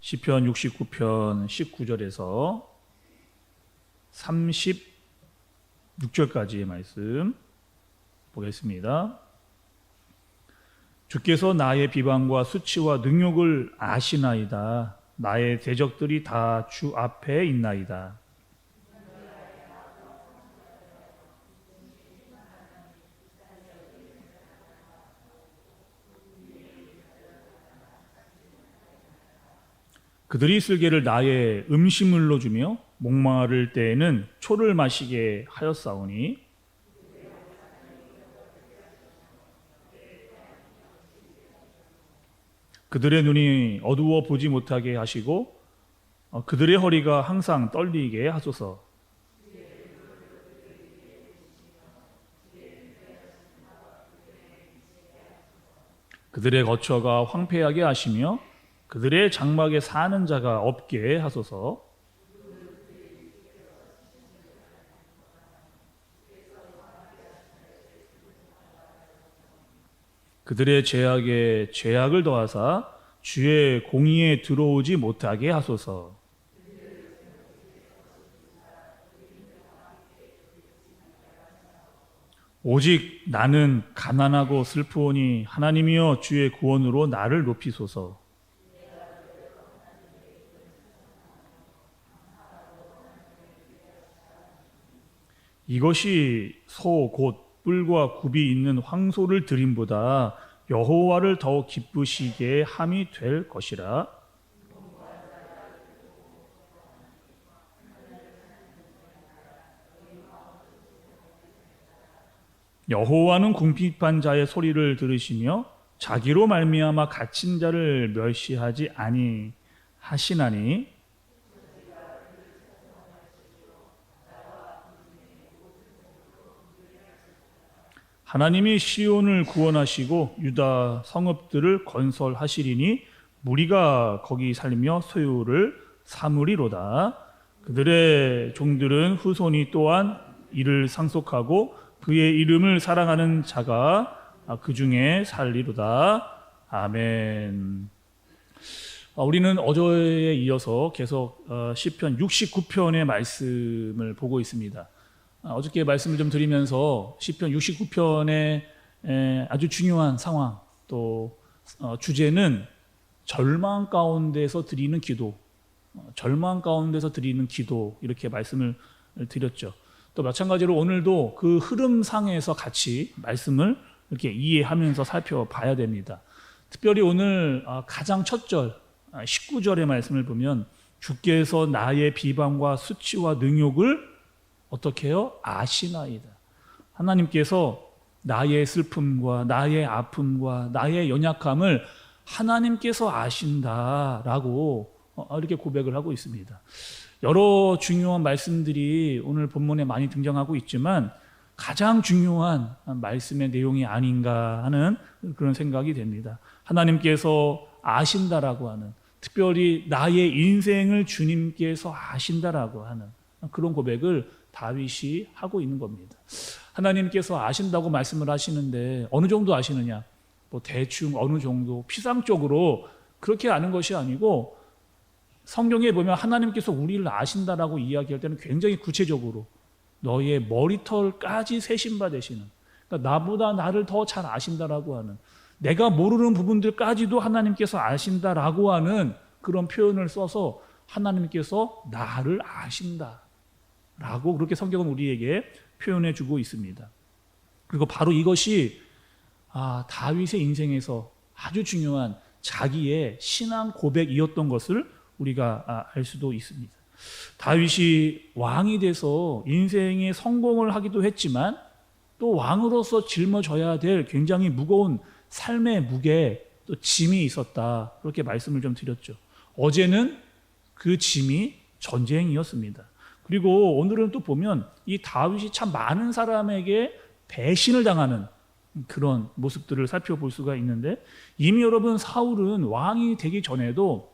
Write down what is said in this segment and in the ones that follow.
시편 69편 19절에서 36절까지의 말씀 보겠습니다. 주께서 나의 비방과 수치와 능욕을 아시나이다. 나의 대적들이 다 주 앞에 있나이다. 그들이 쓸개를 나의 음식물로 주며 목마를 때에는 초를 마시게 하였사오니 그들의 눈이 어두워 보지 못하게 하시고 그들의 허리가 항상 떨리게 하소서. 그들의 거처가 황폐하게 하시며 그들의 장막에 사는 자가 없게 하소서. 그들의 죄악에 죄악을 더하사 주의 공의에 들어오지 못하게 하소서. 오직 나는 가난하고 슬프오니 하나님이여 주의 구원으로 나를 높이소서. 이것이 소 곧 뿔과 굽이 있는 황소를 드림보다 여호와를 더욱 기쁘시게 함이 될 것이라. 여호와는 궁핍한 자의 소리를 들으시며 자기로 말미암아 갇힌 자를 멸시하지 아니하시나니 하나님이 시온을 구원하시고 유다 성읍들을 건설하시리니 무리가 거기 살며 소유를 삼으리로다. 그들의 종들은 후손이 또한 이를 상속하고 그의 이름을 사랑하는 자가 그 중에 살리로다. 아멘. 우리는 어제에 이어서 계속 시편 69편의 말씀을 보고 있습니다. 어저께 말씀을 좀 드리면서 시편 69편의 아주 중요한 상황 또 주제는 절망 가운데서 드리는 기도, 절망 가운데서 드리는 기도 이렇게 말씀을 드렸죠. 또 마찬가지로 오늘도 그 흐름상에서 같이 말씀을 이렇게 이해하면서 살펴봐야 됩니다. 특별히 오늘 가장 첫 절 19절의 말씀을 보면 주께서 나의 비방과 수치와 능욕을 어떻게 해요? 아시나이다. 하나님께서 나의 슬픔과 나의 아픔과 나의 연약함을 하나님께서 아신다라고 이렇게 고백을 하고 있습니다. 여러 중요한 말씀들이 오늘 본문에 많이 등장하고 있지만 가장 중요한 말씀의 내용이 아닌가 하는 그런 생각이 됩니다. 하나님께서 아신다라고 하는, 특별히 나의 인생을 주님께서 아신다라고 하는 그런 고백을 다윗이 하고 있는 겁니다. 하나님께서 아신다고 말씀을 하시는데 어느 정도 아시느냐? 뭐 대충 어느 정도 피상적으로 그렇게 아는 것이 아니고 성경에 보면 하나님께서 우리를 아신다라고 이야기할 때는 굉장히 구체적으로 너의 머리털까지 세신 바 되시는, 그러니까 나보다 나를 더 잘 아신다라고 하는, 내가 모르는 부분들까지도 하나님께서 아신다라고 하는 그런 표현을 써서 하나님께서 나를 아신다 라고 그렇게 성경은 우리에게 표현해 주고 있습니다. 그리고 바로 이것이 다윗의 인생에서 아주 중요한 자기의 신앙 고백이었던 것을 우리가 알 수도 있습니다. 다윗이 왕이 돼서 인생의 성공을 하기도 했지만 또 왕으로서 짊어져야 될 굉장히 무거운 삶의 무게, 또 짐이 있었다. 그렇게 말씀을 좀 드렸죠. 어제는 그 짐이 전쟁이었습니다. 그리고 오늘은 또 보면 이 다윗이 참 많은 사람에게 배신을 당하는 그런 모습들을 살펴볼 수가 있는데, 이미 여러분 사울은 왕이 되기 전에도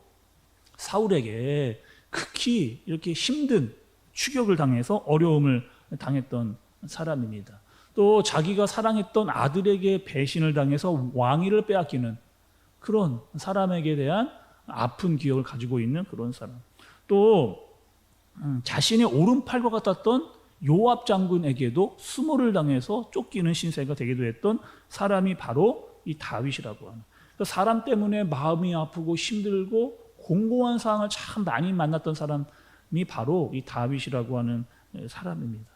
사울에게 극히 이렇게 힘든 추격을 당해서 어려움을 당했던 사람입니다. 또 자기가 사랑했던 아들에게 배신을 당해서 왕위를 빼앗기는 그런 사람에게 대한 아픈 기억을 가지고 있는 그런 사람. 또 자신의 오른팔과 같았던 요압 장군에게도 수모를 당해서 쫓기는 신세가 되기도 했던 사람이 바로 이 다윗이라고 하는. 사람 때문에 마음이 아프고 힘들고 공고한 상황을 참 많이 만났던 사람이 바로 이 다윗이라고 하는 사람입니다.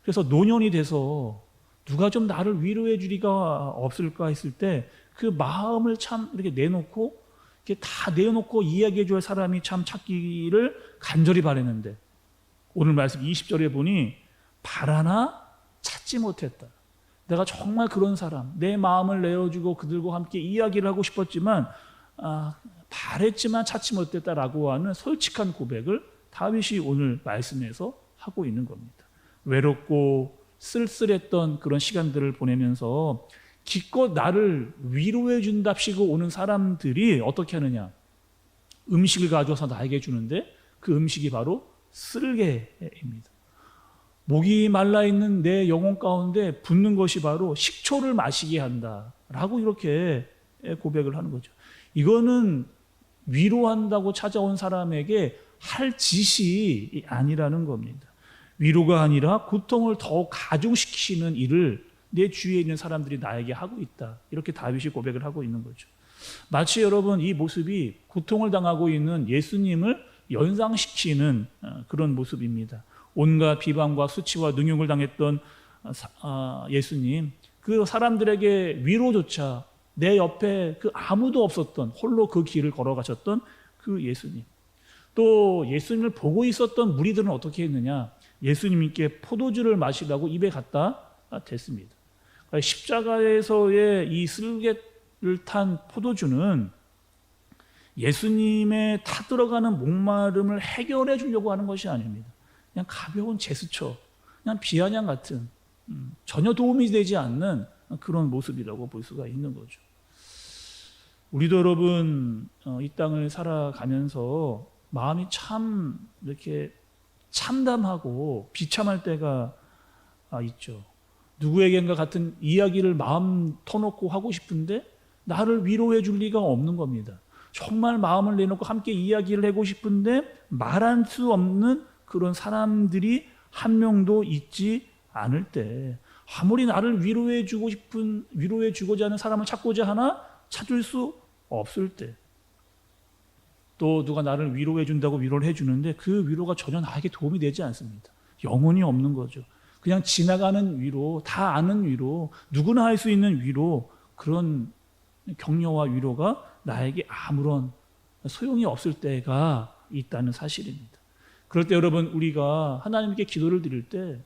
그래서 노년이 돼서 누가 좀 나를 위로해 주리가 없을까 했을 때 그 마음을 참 이렇게 내놓고 이렇게 다 내놓고 이야기해 줄 사람이 참 찾기를 간절히 바랬는데 오늘 말씀 20절에 보니 바라나 찾지 못했다. 내가 정말 그런 사람, 내 마음을 내어주고 그들과 함께 이야기를 하고 싶었지만 바랬지만 찾지 못했다라고 하는 솔직한 고백을 다윗이 오늘 말씀에서 하고 있는 겁니다. 외롭고 쓸쓸했던 그런 시간들을 보내면서 기껏 나를 위로해 준답시고 오는 사람들이 어떻게 하느냐, 음식을 가져와서 나에게 주는데 그 음식이 바로 쓸개입니다. 목이 말라있는 내 영혼 가운데 붓는 것이 바로 식초를 마시게 한다라고 이렇게 고백을 하는 거죠. 이거는 위로한다고 찾아온 사람에게 할 짓이 아니라는 겁니다. 위로가 아니라 고통을 더 가중시키는 일을 내 주위에 있는 사람들이 나에게 하고 있다. 이렇게 다윗이 고백을 하고 있는 거죠. 마치 여러분 이 모습이 고통을 당하고 있는 예수님을 연상시키는 그런 모습입니다. 온갖 비방과 수치와 능욕을 당했던 예수님, 그 사람들에게 위로조차 내 옆에 그 아무도 없었던 홀로 그 길을 걸어가셨던 그 예수님. 또 예수님을 보고 있었던 무리들은 어떻게 했느냐? 예수님께 포도주를 마시라고 입에 갖다 댔습니다. 십자가에서의 이 쓸개를 탄 포도주는 예수님의 타들어가는 목마름을 해결해 주려고 하는 것이 아닙니다. 그냥 가벼운 제스처, 그냥 비아냥 같은 전혀 도움이 되지 않는 그런 모습이라고 볼 수가 있는 거죠. 우리도 여러분 이 땅을 살아가면서 마음이 참 이렇게 참담하고 비참할 때가 있죠. 누구에겐가 같은 이야기를 마음 터놓고 하고 싶은데 나를 위로해 줄 리가 없는 겁니다. 정말 마음을 내놓고 함께 이야기를 하고 싶은데 말할 수 없는 그런 사람들이 한 명도 있지 않을 때, 아무리 나를 위로해 주고자 하는 사람을 찾고자 하나 찾을 수 없을 때, 또 누가 나를 위로해 준다고 위로를 해주는데 그 위로가 전혀 나에게 도움이 되지 않습니다. 영혼이 없는 거죠. 그냥 지나가는 위로, 다 아는 위로, 누구나 할 수 있는 위로, 그런 격려와 위로가 나에게 아무런 소용이 없을 때가 있다는 사실입니다. 그럴 때 여러분, 우리가 하나님께 기도를 드릴 때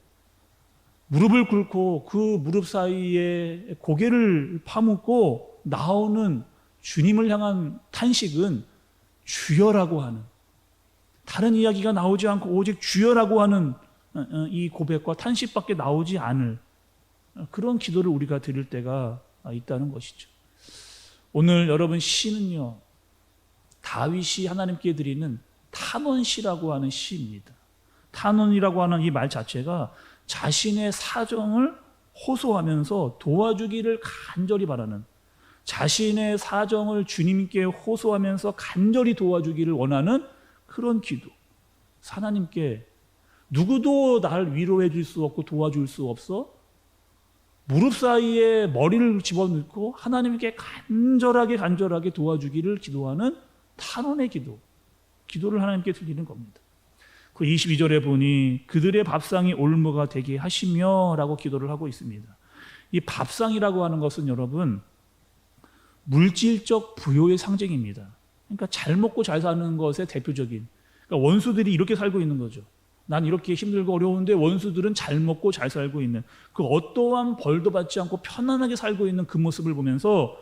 무릎을 꿇고 그 무릎 사이에 고개를 파묻고 나오는 주님을 향한 탄식은 주여라고 하는, 다른 이야기가 나오지 않고 오직 주여라고 하는 이 고백과 탄식밖에 나오지 않을 그런 기도를 우리가 드릴 때가 있다는 것이죠. 오늘 여러분 시는요, 다윗이 하나님께 드리는 탄원시라고 하는 시입니다. 탄원이라고 하는 이 말 자체가 자신의 사정을 호소하면서 도와주기를 간절히 바라는, 자신의 사정을 주님께 호소하면서 간절히 도와주기를 원하는 그런 기도. 하나님께 누구도 나를 위로해 줄 수 없고 도와줄 수 없어? 무릎 사이에 머리를 집어넣고 하나님께 간절하게 도와주기를 기도하는 탄원의 기도를 하나님께 드리는 겁니다. 그 22절에 보니 그들의 밥상이 올무가 되게 하시며 라고 기도를 하고 있습니다. 이 밥상이라고 하는 것은 여러분 물질적 부요의 상징입니다. 그러니까 잘 먹고 잘 사는 것의 대표적인, 그러니까 원수들이 이렇게 살고 있는 거죠. 난 이렇게 힘들고 어려운데 원수들은 잘 먹고 잘 살고 있는, 그 어떠한 벌도 받지 않고 편안하게 살고 있는 그 모습을 보면서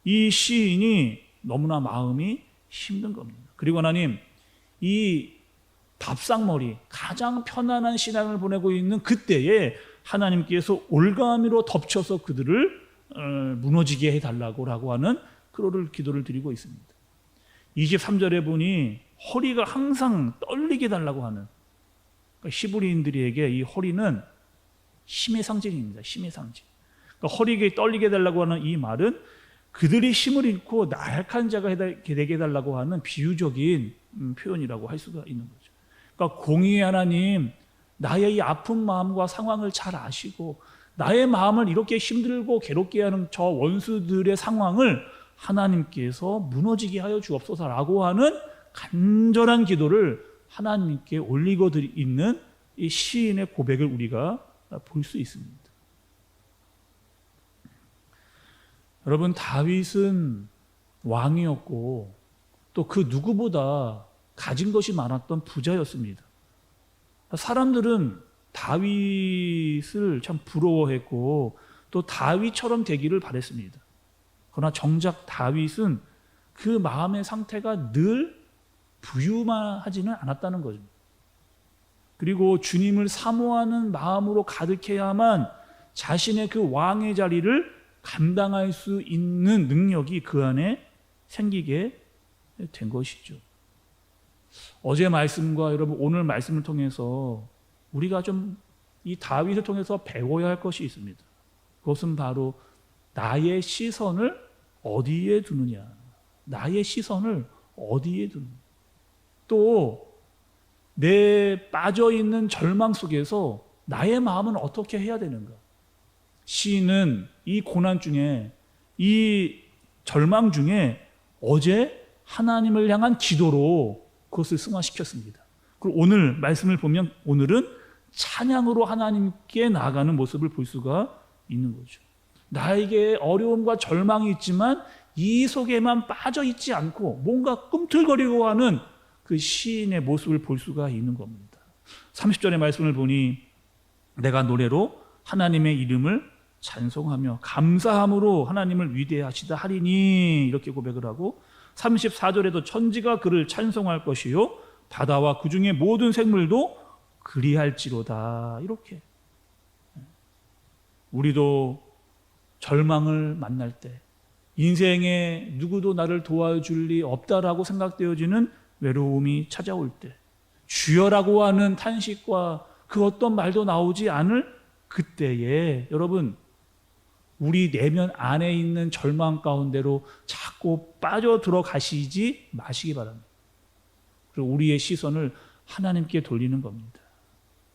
이 시인이 너무나 마음이 힘든 겁니다. 그리고 하나님, 이 밥상머리, 가장 편안한 신앙을 보내고 있는 그때에 하나님께서 올가미로 덮쳐서 그들을 무너지게 해달라고 하는 그런 기도를 드리고 있습니다. 23절에 보니 허리가 항상 떨리게 해달라고 하는, 그러니까 히브리인들에게 이 허리는 힘의 상징입니다. 힘의 상징. 그러니까 허리가 떨리게 해달라고 하는 이 말은 그들이 힘을 잃고 나약한 자가 되게 해달라고 하는 비유적인 표현이라고 할 수가 있는 거죠. 그러니까 공의의 하나님, 나의 이 아픈 마음과 상황을 잘 아시고 나의 마음을 이렇게 힘들고 괴롭게 하는 저 원수들의 상황을 하나님께서 무너지게 하여 주옵소서라고 하는 간절한 기도를 하나님께 올리고 있는 이 시인의 고백을 우리가 볼 수 있습니다. 여러분, 다윗은 왕이었고 또 그 누구보다 가진 것이 많았던 부자였습니다. 사람들은 다윗을 참 부러워했고 또 다윗처럼 되기를 바랬습니다. 그러나 정작 다윗은 그 마음의 상태가 늘 부유하지는 않았다는 거죠. 그리고 주님을 사모하는 마음으로 가득해야만 자신의 그 왕의 자리를 감당할 수 있는 능력이 그 안에 생기게 된 것이죠. 어제 말씀과 여러분 오늘 말씀을 통해서 우리가 좀 이 다윗을 통해서 배워야 할 것이 있습니다. 그것은 바로 나의 시선을 어디에 두느냐. 나의 시선을 어디에 두느냐. 또 내 빠져있는 절망 속에서 나의 마음은 어떻게 해야 되는가. 시인은 이 고난 중에 이 절망 중에 어제 하나님을 향한 기도로 그것을 승화시켰습니다. 그리고 오늘 말씀을 보면 오늘은 찬양으로 하나님께 나아가는 모습을 볼 수가 있는 거죠. 나에게 어려움과 절망이 있지만 이 속에만 빠져 있지 않고 뭔가 꿈틀거리고 하는 그 시인의 모습을 볼 수가 있는 겁니다. 30절의 말씀을 보니 내가 노래로 하나님의 이름을 찬송하며 감사함으로 하나님을 위대하시다 하리니 이렇게 고백을 하고 34절에도 천지가 그를 찬송할 것이요 바다와 그 중에 모든 생물도 그리할지로다. 이렇게 우리도 절망을 만날 때 인생에 누구도 나를 도와줄 리 없다라고 생각되어지는 외로움이 찾아올 때 주여라고 하는 탄식과 그 어떤 말도 나오지 않을 그때에 여러분 우리 내면 안에 있는 절망 가운데로 자꾸 빠져 들어가시지 마시기 바랍니다. 그리고 우리의 시선을 하나님께 돌리는 겁니다.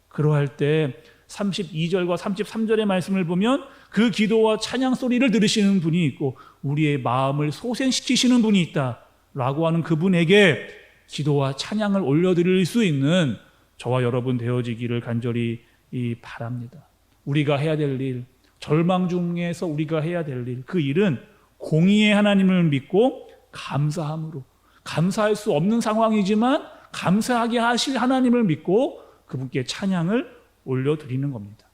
그러할 때 32절과 33절의 말씀을 보면 그 기도와 찬양 소리를 들으시는 분이 있고 우리의 마음을 소생시키시는 분이 있다라고 하는 그분에게 기도와 찬양을 올려드릴 수 있는 저와 여러분 되어지기를 간절히 바랍니다. 우리가 해야 될 일, 절망 중에서 우리가 해야 될 일, 그 일은 공의의 하나님을 믿고 감사함으로, 감사할 수 없는 상황이지만 감사하게 하실 하나님을 믿고 그분께 찬양을 올려드리는 겁니다.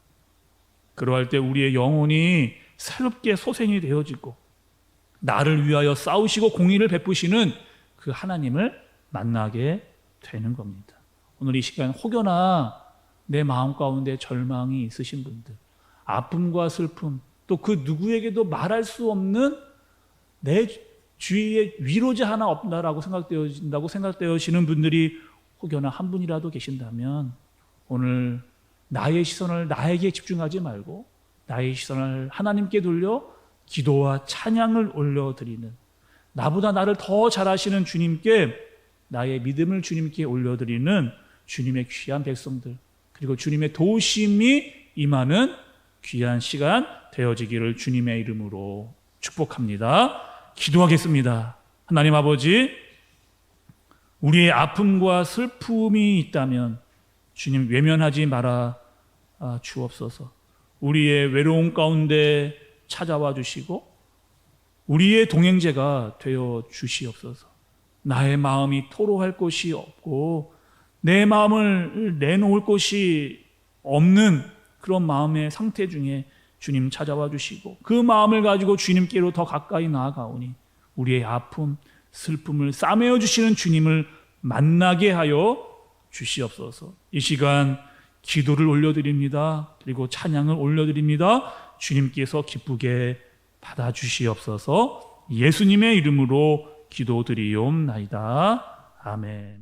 그러할 때 우리의 영혼이 새롭게 소생이 되어지고 나를 위하여 싸우시고 공의를 베푸시는 그 하나님을 만나게 되는 겁니다. 오늘 이 시간 혹여나 내 마음 가운데 절망이 있으신 분들, 아픔과 슬픔, 또 그 누구에게도 말할 수 없는 내 주위에 위로자 하나 없다라고 생각되어지는 분들이 혹여나 한 분이라도 계신다면 오늘 나의 시선을 나에게 집중하지 말고 나의 시선을 하나님께 돌려 기도와 찬양을 올려드리는, 나보다 나를 더 잘 아시는 주님께 나의 믿음을 주님께 올려드리는 주님의 귀한 백성들, 그리고 주님의 도우심이 임하는 귀한 시간 되어지기를 주님의 이름으로 축복합니다. 기도하겠습니다. 하나님 아버지, 우리의 아픔과 슬픔이 있다면 주님 외면하지 말아 주옵소서. 우리의 외로움 가운데 찾아와 주시고 우리의 동행자가 되어 주시옵소서. 나의 마음이 토로할 곳이 없고 내 마음을 내놓을 곳이 없는 그런 마음의 상태 중에 주님 찾아와 주시고 그 마음을 가지고 주님께로 더 가까이 나아가오니 우리의 아픔, 슬픔을 싸매어 주시는 주님을 만나게 하여 주시옵소서. 이 시간 기도를 올려드립니다. 그리고 찬양을 올려드립니다. 주님께서 기쁘게 받아주시옵소서. 예수님의 이름으로 기도드리옵나이다. 아멘.